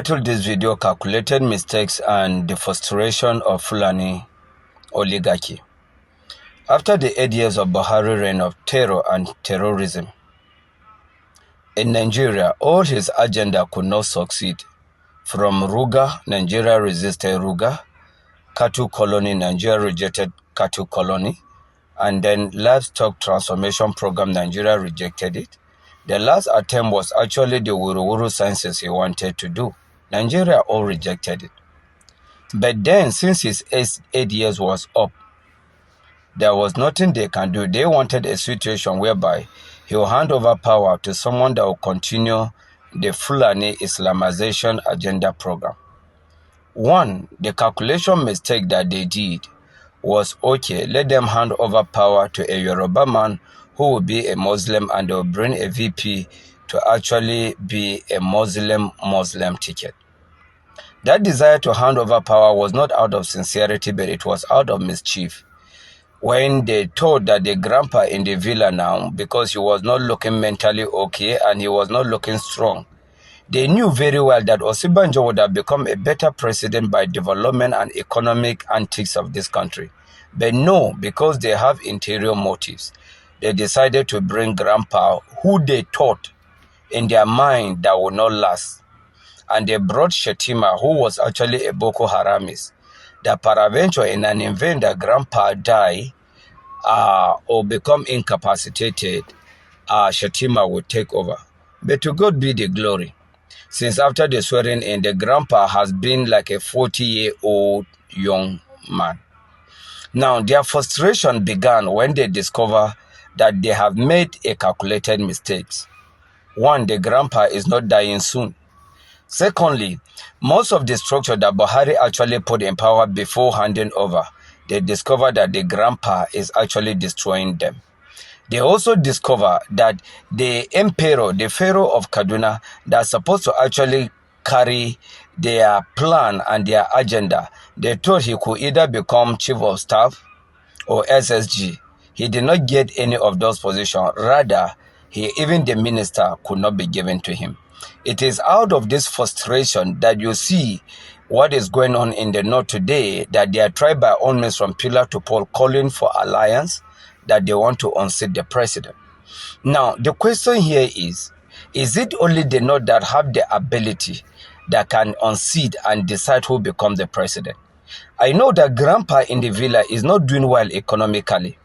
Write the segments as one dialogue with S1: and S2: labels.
S1: Titled this video Calculated Mistakes and the Frustration of Fulani Oligarchy. After the 8 years of Buhari reign of terror and terrorism in Nigeria, all his agenda could not succeed. From Ruga, Nigeria resisted Ruga, cattle colony, Nigeria rejected cattle colony, and then livestock transformation program, Nigeria rejected it. The last attempt was actually the Wuru census he wanted to do. Nigeria all rejected it. But then, since his 8 years was up, there was nothing they can do. They wanted a situation whereby he will hand over power to someone that will continue the Fulani Islamization agenda program. One, the calculation mistake that they did was, okay, let them hand over power to a Yoruba man who will be a Muslim, and they will bring a VP to actually be a Muslim ticket. That desire to hand over power was not out of sincerity, but it was out of mischief. When they told that the grandpa in the villa now, because he was not looking mentally okay and he was not looking strong, they knew very well that Osibanjo would have become a better president by development and economic antics of this country. But no, because they have interior motives, they decided to bring grandpa, who they thought in their mind that would not last. And they brought Shetima, who was actually a Boko Haramist, that peradventure in an event that grandpa die or become incapacitated, Shetima would take over. But to God be the glory. Since after the swearing in, the grandpa has been like a 40-year-old young man. Now, their frustration began when they discover that they have made a calculated mistake. One, the grandpa is not dying soon. Secondly, most of the structure that Buhari actually put in power before handing over, they discovered that the grandpa is actually destroying them. They also discover that the emperor, the pharaoh of Kaduna, that's supposed to actually carry their plan and their agenda, they thought he could either become chief of staff or SSG. He did not get any of those positions. Rather, even the minister could not be given to him. It is out of this frustration that you see what is going on in the north today, that they are tried by all means from pillar to pole calling for alliance, that they want to unseat the president. Now, the question here is it only the north that have the ability that can unseat and decide who becomes the president? I know that grandpa in the villa is not doing well economically.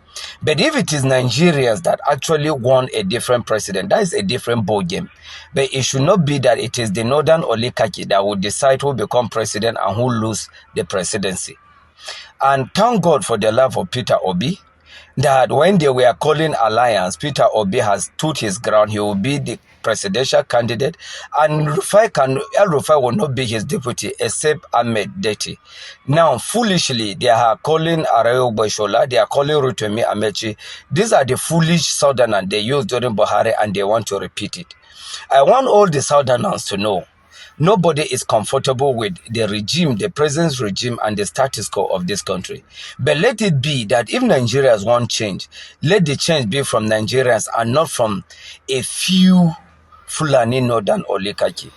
S1: But if it is Nigerians that actually want a different president, that is a different ballgame. But it should not be that it is the Northern Oligarchy that will decide who become president and who lose the presidency. And thank God for the life of Peter Obi, that when they were calling alliance, Peter Obi has stood his ground. He will be the presidential candidate, and El-Rufai will not be his deputy except Ahmed Tinubu. Now, foolishly, they are calling Aregbesola, they are calling Rotimi, Amaechi. These are the foolish Southerners they used during Buhari, and they want to repeat it. I want all the Southerners to know nobody is comfortable with the regime, the president's regime, and the status quo of this country. But let it be that if Nigerians want change, let the change be from Nigerians and not from a few Fulani Northern Oligarchy.